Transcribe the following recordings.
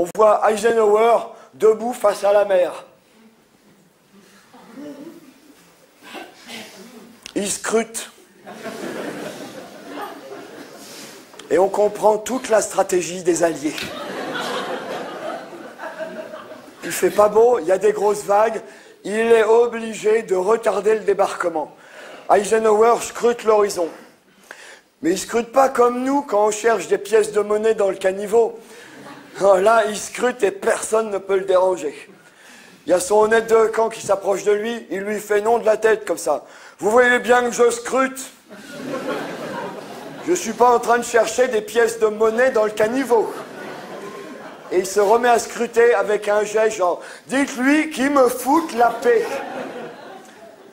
on voit Eisenhower debout face à la mer. Il scrute. Et on comprend toute la stratégie des Alliés. Il fait pas beau, il y a des grosses vagues, il est obligé de retarder le débarquement. Eisenhower scrute l'horizon. Mais il ne scrute pas comme nous quand on cherche des pièces de monnaie dans le caniveau. Non, là, il scrute et personne ne peut le déranger. Il y a son aide de camp qui s'approche de lui, il lui fait non de la tête comme ça. Vous voyez bien que je scrute. Je ne suis pas en train de chercher des pièces de monnaie dans le caniveau. Et il se remet à scruter avec un jet genre « Dites-lui qu'il me foute la paix !»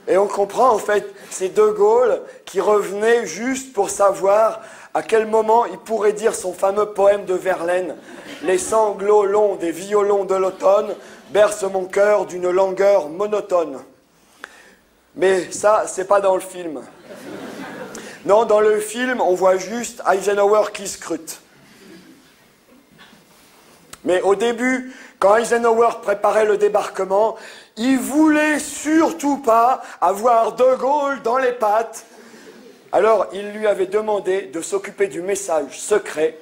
Et on comprend en fait, c'est De Gaulle qui revenait juste pour savoir à quel moment il pourrait dire son fameux poème de Verlaine « Les sanglots longs des violons de l'automne bercent mon cœur d'une langueur monotone ». Mais ça, c'est pas dans le film. Non, dans le film, on voit juste Eisenhower qui scrute. Mais au début, quand Eisenhower préparait le débarquement, il voulait surtout pas avoir De Gaulle dans les pattes. Alors, il lui avait demandé de s'occuper du message secret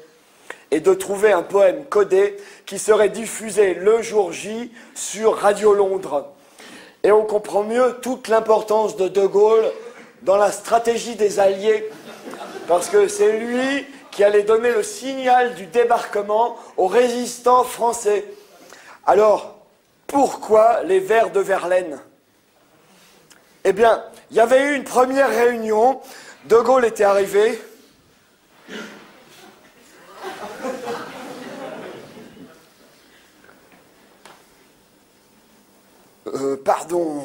et de trouver un poème codé qui serait diffusé le jour J sur Radio Londres. Et on comprend mieux toute l'importance de De Gaulle dans la stratégie des Alliés, parce que c'est lui qui allait donner le signal du débarquement aux résistants français. Alors, pourquoi les vers de Verlaine? Eh bien, il y avait eu une première réunion, De Gaulle était arrivé. Pardon.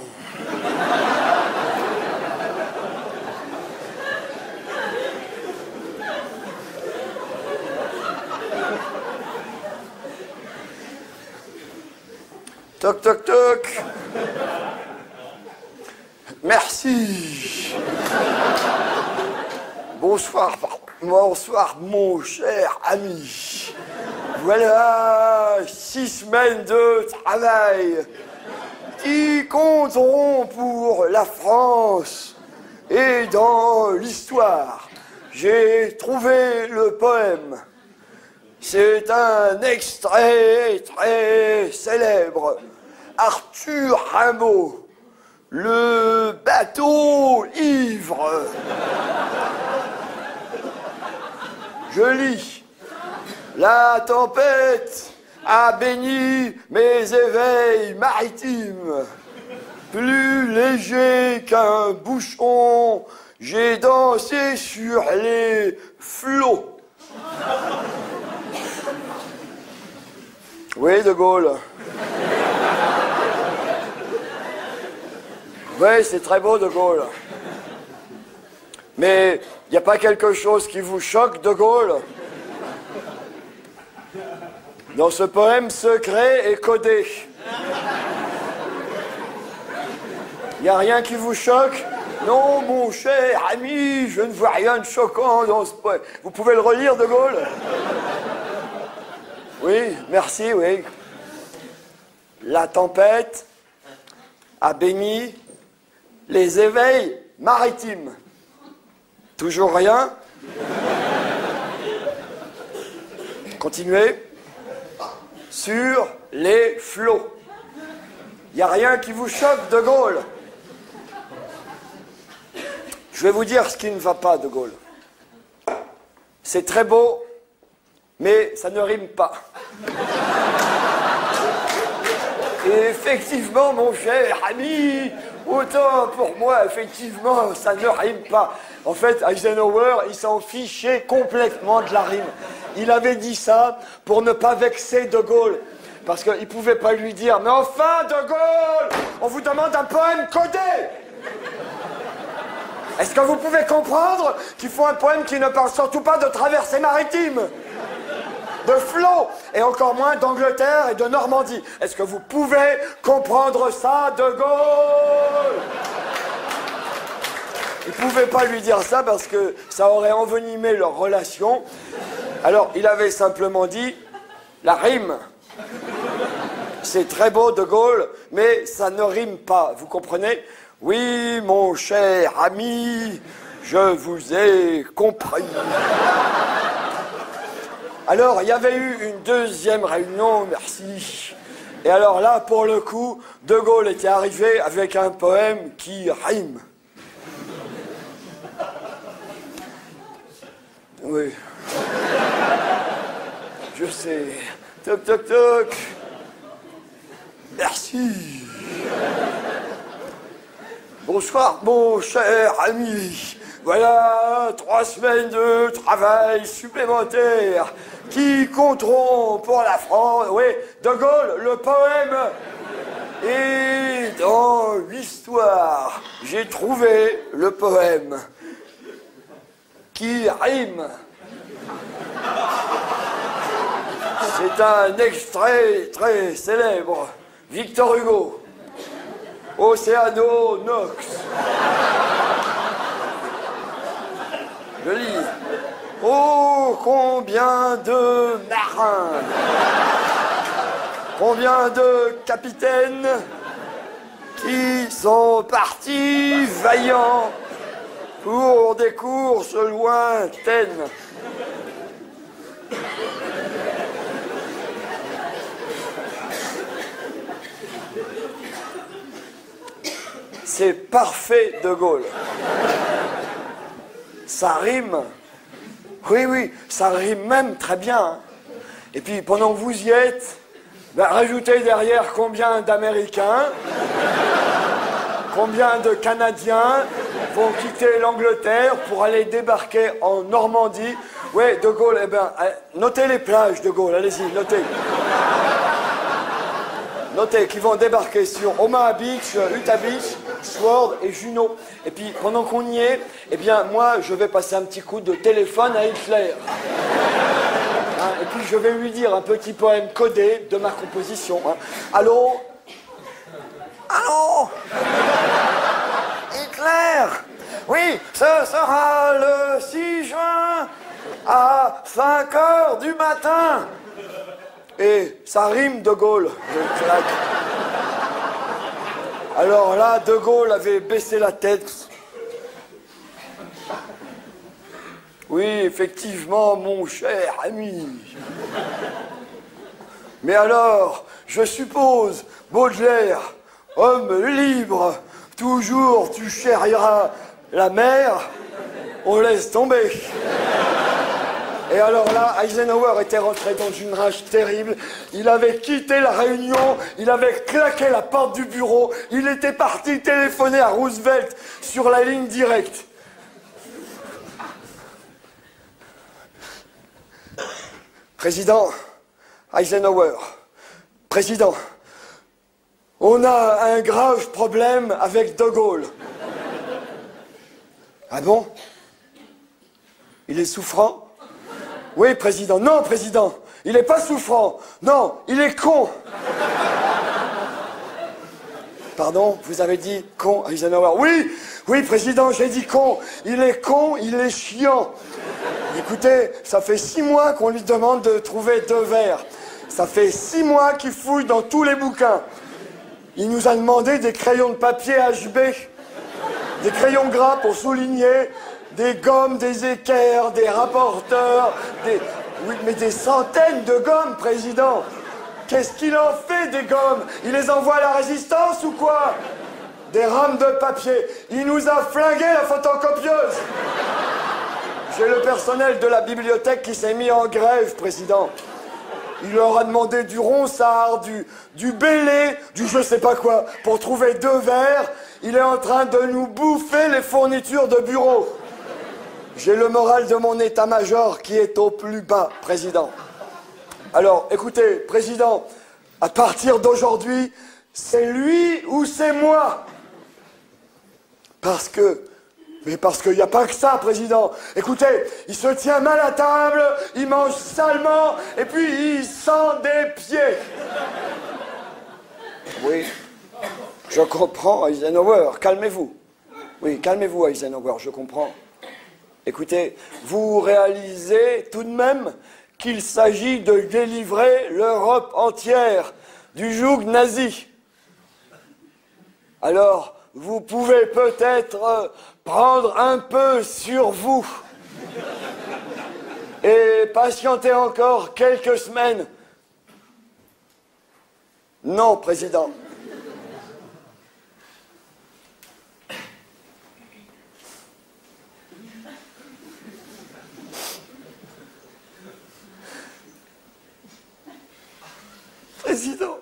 Toc, toc, toc. Merci. Bonsoir, bonsoir, mon cher ami. Voilà 6 semaines de travail qui compteront pour la France et dans l'histoire. J'ai trouvé le poème. C'est un extrait très célèbre. Arthur Rimbaud, le bateau ivre. Je lis. La tempête a béni mes éveils maritimes. Plus léger qu'un bouchon, j'ai dansé sur les flots. Oui, De Gaulle. Oui, c'est très beau, De Gaulle. Mais il n'y a pas quelque chose qui vous choque, De Gaulle? Dans ce poème secret et codé. Il n'y a rien qui vous choque? Non, mon cher ami, je ne vois rien de choquant dans ce poème. Vous pouvez le relire, De Gaulle? Oui, merci, oui. La tempête a béni les éveils maritimes. Toujours rien? Continuez. Sur les flots. Il n'y a rien qui vous choque, De Gaulle? Je vais vous dire ce qui ne va pas, De Gaulle. C'est très beau, mais ça ne rime pas. Et effectivement, mon cher ami, autant pour moi, effectivement, ça ne rime pas. En fait, Eisenhower, il s'en fichait complètement de la rime. Il avait dit ça pour ne pas vexer De Gaulle. Parce qu'il ne pouvait pas lui dire « Mais enfin, De Gaulle, on vous demande un poème codé !» Est-ce que vous pouvez comprendre qu'il faut un poème qui ne parle surtout pas de traversée maritime, de flot, et encore moins d'Angleterre et de Normandie? Est-ce que vous pouvez comprendre ça, De Gaulle? Il ne pouvait pas lui dire ça parce que ça aurait envenimé leur relation. Alors, il avait simplement dit, la rime, C'est très beau, De Gaulle, mais ça ne rime pas, vous comprenez? Oui, mon cher ami, je vous ai compris. Alors, il y avait eu une deuxième réunion, merci. Et alors là, pour le coup, De Gaulle était arrivé avec un poème qui rime. Oui. Je sais. Toc, toc, toc. Merci. Bonsoir, mon cher ami. Voilà 3 semaines de travail supplémentaires qui compteront pour la France. Oui, De Gaulle, le poème. Et dans l'histoire, j'ai trouvé le poème qui rime. C'est un extrait très célèbre. Victor Hugo. Océano Nox. Je lis. Oh, combien de marins, combien de capitaines qui sont partis vaillants pour des courses lointaines. C'est parfait, De Gaulle. Ça rime. Oui, oui, ça rime même très bien. Hein. Et puis, pendant que vous y êtes, ben, rajoutez derrière combien d'Américains, combien de Canadiens vont quitter l'Angleterre pour aller débarquer en Normandie. Oui, De Gaulle, eh ben, notez les plages, De Gaulle, allez-y, notez. Notez qu'ils vont débarquer sur Omaha Beach, Utah Beach, Sword et Juneau. Et puis, pendant qu'on y est, eh bien, moi, je vais passer un petit coup de téléphone à Hitler. Hein, et puis, je vais lui dire un petit poème codé de ma composition. Hein. Allô? Allô? Hitler? Oui, ce sera le 6 juin à 5 heures du matin. Et ça rime, De Gaulle. Alors là, De Gaulle avait baissé la tête. Oui, effectivement, mon cher ami. Mais alors, je suppose, Baudelaire, homme libre, toujours tu chériras la mer, on laisse tomber. Et alors là, Eisenhower était rentré dans une rage terrible. Il avait quitté la réunion, il avait claqué la porte du bureau, il était parti téléphoner à Roosevelt sur la ligne directe. Président Eisenhower, président, on a un grave problème avec De Gaulle. Ah bon? Il est souffrant? Oui, président. Non, président. Il n'est pas souffrant. Non, il est con. Pardon, vous avez dit con, Eisenhower. Oui, oui, président, j'ai dit con. Il est con, il est chiant. Écoutez, ça fait 6 mois qu'on lui demande de trouver 2 vers. Ça fait 6 mois qu'il fouille dans tous les bouquins. Il nous a demandé des crayons de papier HB, des crayons gras pour souligner, des gommes, des équerres, des rapporteurs, oui, mais des centaines de gommes, président. Qu'est-ce qu'il en fait des gommes? Il les envoie à la résistance ou quoi? Des rames de papier. Il nous a flingué la photocopieuse. J'ai le personnel de la bibliothèque qui s'est mis en grève, président. Il leur a demandé du Ronsard, du Bélé, du je sais pas quoi, pour trouver 2 vers. Il est en train de nous bouffer les fournitures de bureau. J'ai le moral de mon état-major qui est au plus bas, président. Alors, écoutez, président, à partir d'aujourd'hui, c'est lui ou c'est moi? Parce qu'il n'y a pas que ça, président. Écoutez, il se tient mal à table, il mange salement, et puis il sent des pieds. Oui, je comprends, Eisenhower, calmez-vous. Oui, calmez-vous, Eisenhower, je comprends. Écoutez, vous réalisez tout de même qu'il s'agit de délivrer l'Europe entière du joug nazi. Alors, vous pouvez peut-être prendre un peu sur vous et patienter encore quelques semaines. Non, Président. Président.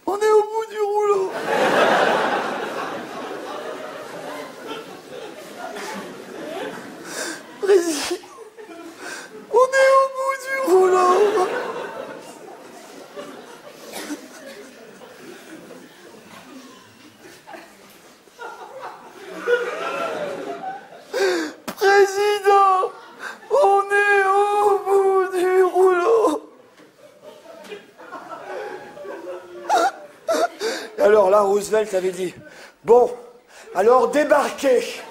On est au bout du rouleau. Président. On est au bout du rouleau. Président, on est au bout du rouleau. Alors là, Roosevelt avait dit, bon, alors débarquez.